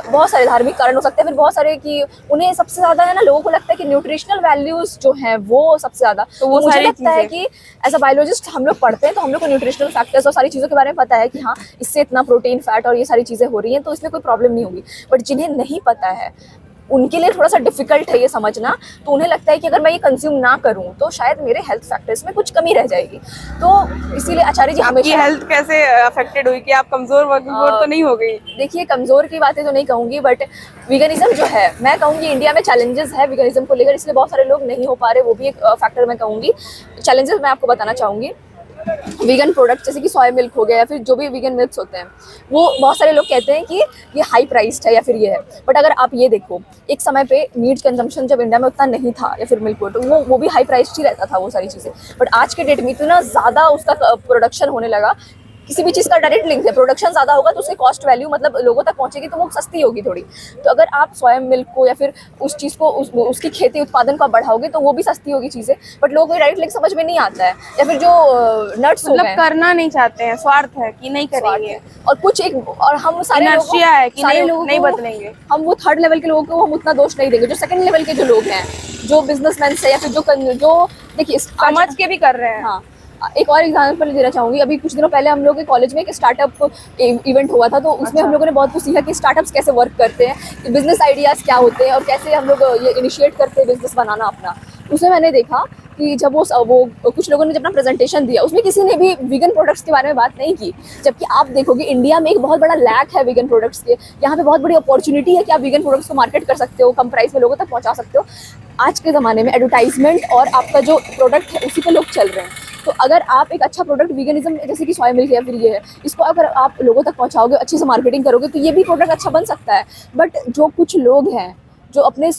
B: बहुत सारे धार्मिक कारण हो सकते हैं, फिर बहुत सारे कि उन्हें सबसे ज्यादा है ना, लोगों को लगता है कि न्यूट्रिशनल वैल्यूज जो हैं वो सबसे ज्यादा, तो वो मुझे लगता है कि एज अ बायोलॉजिस्ट हम लोग पढ़ते हैं, तो हम लोग को न्यूट्रिशनल फैक्टर्स और सारी चीज़ों के बारे में पता है कि हाँ इससे इतना प्रोटीन, फैट और ये सारी चीज़ें हो रही हैं, तो इसमें कोई प्रॉब्लम नहीं होगी। बट जिन्हें नहीं पता है उनके लिए थोड़ा सा डिफिकल्ट है ये समझना, तो उन्हें लगता है कि अगर मैं ये कंज्यूम ना करूं तो शायद मेरे हेल्थ फैक्टर्स में कुछ कमी रह जाएगी। तो इसीलिए आचार्य जी
A: आपकी
B: हमेशा
A: हेल्थ कैसे अफेक्टेड हुई कि आप कमजोर तो नहीं हो गई?
B: देखिए, कमजोर की बातें तो नहीं कहूंगी, बट वीगनिज्म जो है, मैं कहूंगी इंडिया में चैलेंजेस है वीगनिज्म को लेकर, इसलिए बहुत सारे लोग नहीं हो पा रहे, वो भी एक फैक्टर मैं कहूंगी। चैलेंजेस मैं आपको बताना चाहूंगी। वीगन प्रोडक्ट जैसे कि सोया मिल्क हो गया, या फिर जो भी वीगन मिल्क्स होते हैं, वो बहुत सारे लोग कहते हैं कि ये हाई प्राइस्ड है या फिर ये है। बट अगर आप ये देखो, एक समय पे मीट कंजम्पशन जब इंडिया में उतना नहीं था, या फिर मिल्क, तो वो भी हाई प्राइस्ड ही रहता था वो सारी चीज़ें। बट आज के डेट में इतना ज़्यादा उसका प्रोडक्शन होने लगा, किसी भी चीज़ का डायरेक्ट लिंक है, प्रोडक्शन ज़्यादा होगा तो उसकी कॉस्ट वैल्यू मतलब लोगों तक पहुंचेगी, तो वो सस्ती होगी थोड़ी। तो अगर आप सोया मिल्क को या फिर उस चीज़ को उसकी खेती उत्पादन को बढ़ाओगे तो वो भी सस्ती होगी चीज़ें, बट लोगों को डायरेक्ट लिंक समझ में नहीं आता है। या फिर जो नट्स हो
A: मतलब
B: गए,
A: करना नहीं चाहते हैं, स्वार्थ है कि नहीं करेंगे,
B: और कुछ एक, और हम सारे
A: इनर्शिया है कि
B: सारे
A: नहीं
B: लोगों
A: नहीं
B: को,
A: बदलेंगे।
B: हम वो थर्ड लेवल के लोगों को हम उतना दोष नहीं देंगे। जो सेकंड लेवल के जो लोग हैं, जो बिजनेसमैन है, या फिर जो देखिए
A: समझ के भी कर रहे हैं।
B: हाँ, एक और एग्जांपल देना चाहूंगी। अभी कुछ दिनों पहले हम लोग के कॉलेज में एक स्टार्टअप इवेंट हुआ था, तो उसमें हम लोगों ने बहुत कुछ सीखा कि स्टार्टअप्स कैसे वर्क करते हैं, कि बिजनेस आइडियाज़ क्या होते हैं, और कैसे हम लोग ये इनिशिएट करते हैं बिजनेस बनाना अपना। उसमें मैंने देखा कि जब वो कुछ लोगों ने जब अपना प्रेजेंटेशन दिया, उसमें किसी ने भी वीगन प्रोडक्ट्स के बारे में बात नहीं की। जबकि आप देखोगे इंडिया में एक बहुत बड़ा लैक है वीगन प्रोडक्ट्स के, यहाँ पे बहुत बड़ी अपॉर्चुनिटी है कि आप वीगन प्रोडक्ट्स को मार्केट कर सकते हो, कम प्राइस में लोगों तक पहुँचा सकते हो। आज के ज़माने में एडवर्टाइजमेंट और आपका जो प्रोडक्ट है उसी पे लोग चल रहे हैं। तो अगर आप एक अच्छा प्रोडक्ट वीगनिज्म जैसे कि सोया मिल्क या फिर ये है, इसको अगर आप लोगों तक पहुँचाओगे, अच्छे से मार्केटिंग करोगे, तो ये भी प्रोडक्ट अच्छा बन सकता है। बट जो कुछ लोग हैं जो अपना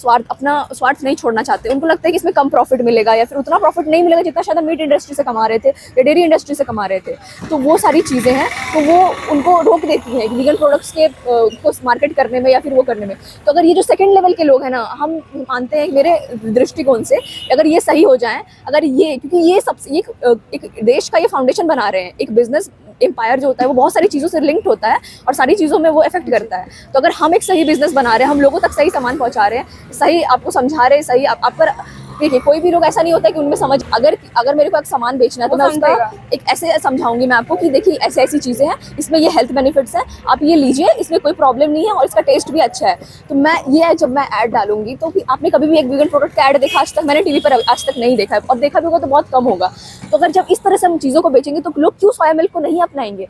B: स्वार्थ नहीं छोड़ना चाहते, उनको लगता है कि इसमें कम प्रॉफिट मिलेगा, या फिर उतना प्रॉफिट नहीं मिलेगा जितना शायद मीट इंडस्ट्री से कमा रहे थे या डेयरी इंडस्ट्री से कमा रहे थे। तो वो सारी चीज़ें हैं, तो वो उनको रोक देती हैं वीगन प्रोडक्ट्स के को मार्केट करने में या फिर वो करने में। तो अगर ये जो सेकंड लेवल के लोग हैं ना, हम मानते हैं मेरे दृष्टिकोण से, अगर ये सही हो जाएं, अगर ये, क्योंकि ये सबसे एक देश का ये फाउंडेशन बना रहे हैं, एक बिजनेस एम्पायर जो होता है वो बहुत सारी चीज़ों से लिंक्ड होता है और सारी चीज़ों में वो इफेक्ट करता है। तो अगर हम एक सही बिजनेस बना रहे हैं, हम लोगों तक सही सामान पहुंचा रहे हैं, सही आपको समझा रहे हैं, सही आप पर देखिए, कोई भी लोग ऐसा नहीं होता है कि उनमें समझ, अगर मेरे को एक सामान बेचना है तो मैं उसका एक ऐसे समझाऊंगी मैं आपको कि देखिए ऐसी ऐसी चीज़ें हैं, इसमें ये हेल्थ बेनिफिट्स हैं, आप ये लीजिए, इसमें कोई प्रॉब्लम नहीं है और इसका टेस्ट भी अच्छा है। तो मैं ये जब मैं ऐड डालूंगी, तो आपने कभी भी एक वीगन प्रोडक्ट का ऐड देखा आज तक? मैंने टीवी पर आज तक नहीं देखा है, और देखा भी होगा तो बहुत कम होगा। तो अगर जब इस तरह से हम चीज़ों को बेचेंगे तो लोग क्यों सोया मिल्क को नहीं अपनाएंगे?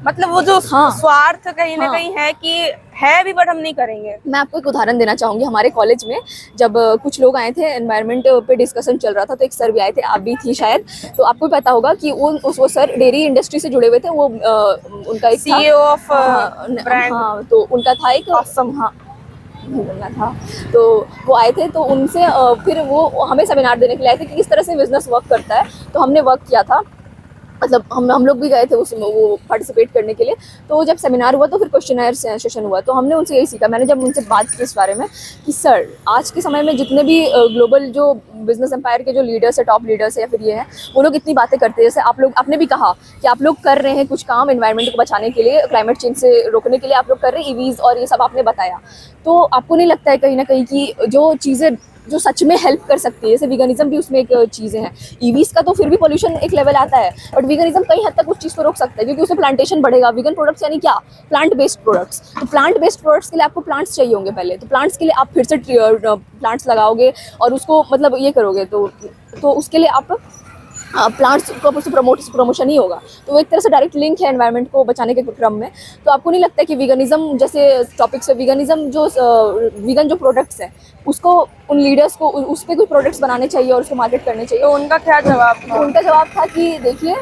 A: मतलब वो जो
B: हाँ।
A: स्वार्थ कहीं ना
B: हाँ।
A: कहीं है कि है भी बट हम नहीं करेंगे।
B: मैं आपको एक उदाहरण देना चाहूँगी। हमारे कॉलेज में जब कुछ लोग आए थे, एनवायरनमेंट पे डिस्कशन चल रहा था, तो एक सर भी आए थे, आप भी थी शायद, तो आपको भी पता होगा कि वो सर डेयरी इंडस्ट्री से जुड़े हुए थे। वो उनका एक था
A: CEO ऑफ
B: ब्रांड,
A: ब्रांड।
B: हाँ, तो उनका था एक
A: Awesome.
B: हाँ बोलना था। तो वो आए थे, तो उनसे फिर वो हमें सेमिनार देने के लिए आए थे कि किस तरह से बिजनेस वर्क करता है। तो हमने वर्क किया था, मतलब हम लोग भी गए थे उसमें वो पार्टिसिपेट करने के लिए। तो जब सेमिनार हुआ तो फिर क्वेश्चनर सेशन हुआ, तो हमने उनसे यही सीखा। मैंने जब उनसे बात की इस बारे में कि सर, आज के समय में जितने भी ग्लोबल जो बिजनेस एम्पायर के जो लीडर्स है, टॉप लीडर्स है या फिर ये है, वो लोग इतनी बातें करते हैं। जैसे आप लोग, आपने भी कहा कि आप लोग कर रहे हैं कुछ काम एनवायरनमेंट को बचाने के लिए, क्लाइमेट चेंज से रोकने के लिए आप लोग कर रहे हैं, ईवीज और ये सब आपने बताया। तो आपको नहीं लगता है कहीं ना कहीं कि जो चीज़ें जो सच में हेल्प कर सकती है, जैसे वीगनिज्म भी उसमें एक चीज़ें हैं। ईवीज का तो फिर भी पोल्यूशन एक लेवल आता है, बट वीगनिज्म कई हद तक उस चीज़ को रोक सकता है, क्योंकि उसमें प्लांटेशन बढ़ेगा। वीगन प्रोडक्ट्स यानी क्या? Plant based products. तो प्लांट बेस्ड प्रोडक्ट्स के लिए आपको प्लांट्स चाहिए होंगे पहले, तो प्लांट्स के लिए आप फिर से प्लांट्स लगाओगे और उसको मतलब ये करोगे, तो उसके लिए आप प्लांट्स को प्रमोशन ही होगा। तो वो एक तरह से डायरेक्ट लिंक है एनवायरनमेंट को बचाने के क्रम में। तो आपको नहीं लगता है कि वीगनिज्म जैसे टॉपिक्स है, वीगनिज्म जो वीगन जो प्रोडक्ट्स हैं, उसको उन लीडर्स को उस पर कुछ प्रोडक्ट्स बनाने चाहिए और उसको मार्केट करने चाहिए?
A: तो उनका क्या जवाब था?
B: उनका जवाब था कि देखिए,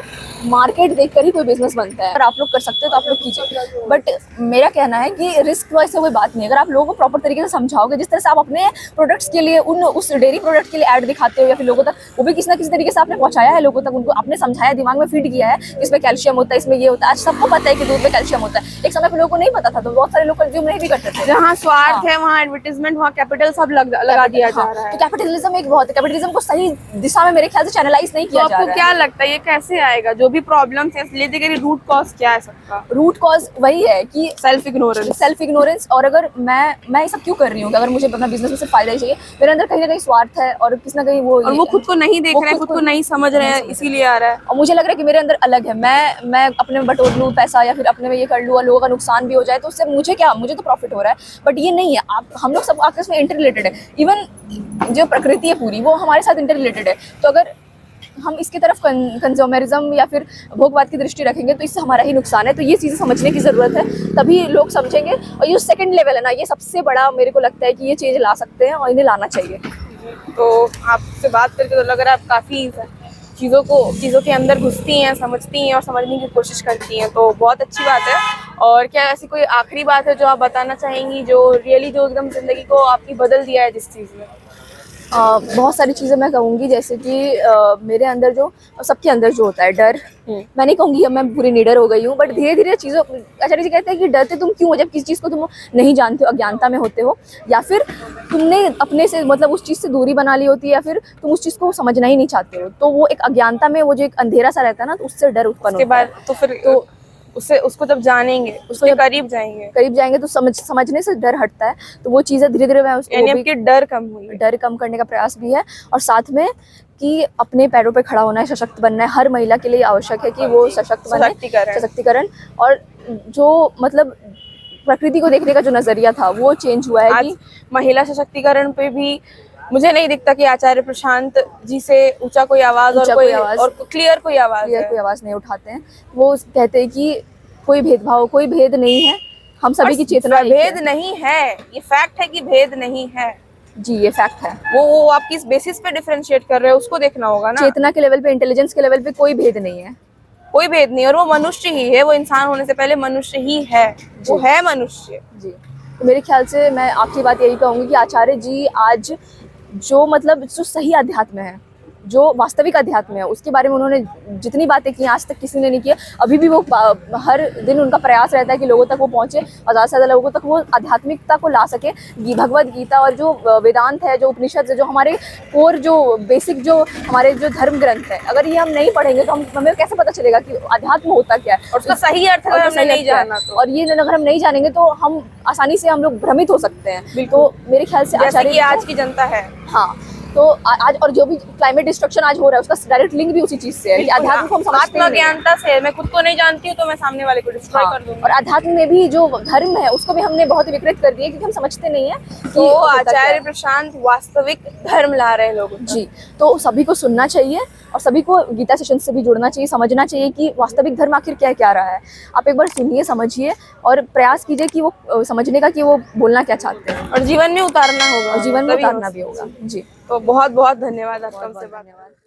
B: मार्केट देखकर ही कोई बिजनेस बनता है। अगर आप लोग कर सकते हो तो आप लोग कीजिए, बट मेरा कहना है कि रिस्क वैसे कोई बात नहीं। अगर आप लोगों को प्रॉपर तरीके से समझाओगे, जिस तरह से आप अपने प्रोडक्ट्स के लिए उस डेयरी प्रोडक्ट के लिए ऐड दिखाते हो या फिर लोगों तक, वो भी किसी ना किसी तरीके से आपने पहुंचाया है लोगों तक, उनको आपने समझाया, दिमाग में फीड किया है कि इसमें कैल्शियम होता है, इसमें ये होता है। आज सबको पता है कि दूध में कैल्शियम होता है। एक समय पर लोगों को नहीं पता था, तो बहुत सारे लोग कंज्यूम नहीं भी करते थे।
A: जहाँ स्वार्थ है वहाँ एडवर्टीजमेंट, वहाँ कैपिटल सब लगा दिया जा रहा है।
B: तो कैपिटलिज्म एक बहुत है, कैपिटलिज्म को सही दिशा में मेरे ख्याल से चैनलाइज नहीं
A: तो
B: किया जा रहा
A: आपको
B: है।
A: क्या लगता है ये कैसे आएगा? जो भी प्रॉब्लम्स है ले देखिए, रूट कॉज क्या है सबका?
B: रूट कॉज वही है कि
A: सेल्फ इग्नोरेंस।
B: और अगर मैं ये सब क्यों कर रही हूँ कि अगर मुझे अपना बिजनेस में सिर्फ फायदा ही चाहिए, मेरे अंदर कहीं ना कहीं स्वार्थ है और किसी ना कहीं
A: वो खुद को नहीं देख रहे हैं, खुद को नहीं समझ रहे हैं, इसीलिए आ रहा है।
B: और मुझे लग रहा है कि मेरे अंदर अलग है। मैं अपने में बटोर लूँ पैसा या फिर अपने में ये कर लूँ और लोगों का नुकसान भी हो जाए, तो उससे मुझे क्या, मुझे तो प्रॉफिट हो रहा है। बट ये नहीं है, हम लोग सब आपस में इंटर रिलेटेड है। इवन जो प्रकृति है पूरी, वो हमारे साथ इंटर रिलेटेड है। तो अगर हम इसकी तरफ कंज्यूमरिज्म या फिर भोगवाद की दृष्टि रखेंगे, तो इससे हमारा ही नुकसान है। तो ये चीज़ें समझने की ज़रूरत है, तभी लोग समझेंगे। और ये सेकंड लेवल है ना, ये सबसे बड़ा मेरे को लगता है कि ये चीज़ ला सकते हैं और इन्हें लाना चाहिए।
A: तो आपसे बात करके तो लग रहा है आप काफ़ी चीज़ों के अंदर घुसती हैं, समझती हैं और समझने की कोशिश करती हैं, तो बहुत अच्छी बात है। और क्या ऐसी कोई आखिरी बात है जो आप बताना चाहेंगी, जो रियली जो एकदम ज़िंदगी को आपकी बदल दिया है जिस चीज़ में?
B: बहुत सारी चीज़ें मैं कहूँगी, जैसे कि मेरे अंदर जो, सबके अंदर जो होता है डर, मैं नहीं कहूँगी अब मैं पूरी निडर हो गई हूँ, बट धीरे धीरे चीज़ों, आचार्य जी कहते हैं कि डरते तुम क्यों हो जब किसी चीज़ को तुम नहीं जानते हो, अज्ञानता में होते हो, या फिर तुमने अपने से मतलब उस चीज़ से दूरी बना ली होती है, या फिर तुम उस चीज़ को समझना ही नहीं चाहते हो। तो वो एक अज्ञानता में वो जो एक अंधेरा सा रहता है ना, तो उससे डर उत्पन्न
A: उसके
B: होता है।
A: बाद तो फिर उसको जब जानेंगे, उसके करीब जाएंगे
B: तो समझने से डर हटता है। तो वो चीज़ें धीरे धीरे मैं उसको
A: यानी आपके डर कम
B: करने का प्रयास भी है। और साथ में कि अपने पैरों पे खड़ा होना है, सशक्त बनना है। हर महिला के लिए आवश्यक है कि वो सशक्त बने, सशक्तिकरण। और जो मतलब प्रकृति को देखने का जो नजरिया था वो चेंज हुआ है। कि
A: महिला सशक्तिकरण पे भी मुझे नहीं दिखता कि आचार्य प्रशांत जी से ऊंचा कोई आवाज और क्लियर कोई आवाज
B: नहीं उठाते हैं। वो कहते हैं कि कोई भेदभाव, कोई भेद नहीं है, हम सभी की चेतना
A: भेद नहीं है। ये फैक्ट है कि भेद नहीं है
B: जी, ये फैक्ट है।
A: वो आप किस बेसिस पे डिफरेंशिएट कर रहे हो उसको देखना होगा ना।
B: चेतना के लेवल पे, इंटेलिजेंस के लेवल पे कोई भेद नहीं है,
A: कोई भेद नहीं। और वो मनुष्य ही है, वो इंसान होने से पहले मनुष्य ही है, वो है मनुष्य जी।
B: तो मेरे ख्याल से मैं आखिरी बात यही कहूँगी कि आचार्य जी आज जो मतलब जो सही अध्यात्म है, जो वास्तविक अध्यात्म है, उसके बारे में उन्होंने जितनी बातें की आज तक किसी ने नहीं किया। अभी भी वो हर दिन उनका प्रयास रहता है कि लोगों तक वो पहुँचे और ज़्यादा से ज़्यादा लोगों तक वो आध्यात्मिकता को ला सके। भगवद गीता और जो वेदांत है, जो उपनिषद है, जो हमारे कोर जो बेसिक जो हमारे जो धर्म ग्रंथ है, अगर ये हम नहीं पढ़ेंगे तो हमें कैसे पता चलेगा कि अध्यात्म होता क्या है और उसका सही अर्थ अगर हमने नहीं जाना तो। और ये अगर हम नहीं जानेंगे तो हम आसानी से हम लोग भ्रमित हो सकते हैं। तो मेरे ख्याल से आचार्य
A: आज की जनता है,
B: हाँ, तो आज और जो भी क्लाइमेट डिस्ट्रक्शन आज हो रहा है उसका डायरेक्ट लिंक भी उसी चीज से है कि अध्यात्म को हम समझते ही नहीं हैं।
A: आत्मज्ञानता से मैं खुद को नहीं जानती हूँ तो मैं सामने वाले को डिस्ट्रॉय
B: हाँ,
A: कर दूंगी।
B: और अध्यात्म में भी जो धर्म है उसको भी हमने बहुत विकृत कर दिया क्योंकि हम समझते नहीं है कि
A: तो
B: होता क्या
A: आचार्य
B: है।
A: प्रशांत वास्तविक धर्म ला रहे हैं लोगों तक।
B: जी, तो सभी को सुनना चाहिए और सभी को गीता सेशन से भी जुड़ना चाहिए, समझना चाहिए कि वास्तविक धर्म आखिर क्या क्या रहा है। आप एक बार सुनिए, समझिए और प्रयास कीजिए कि वो समझने का कि वो बोलना क्या चाहते हैं
A: और जीवन में उतारना होगा,
B: और जीवन में
A: तभी
B: उतारना
A: हो
B: भी होगा। जी,
A: तो बहुत बहुत धन्यवाद आपका हमसे बात करने के लिए।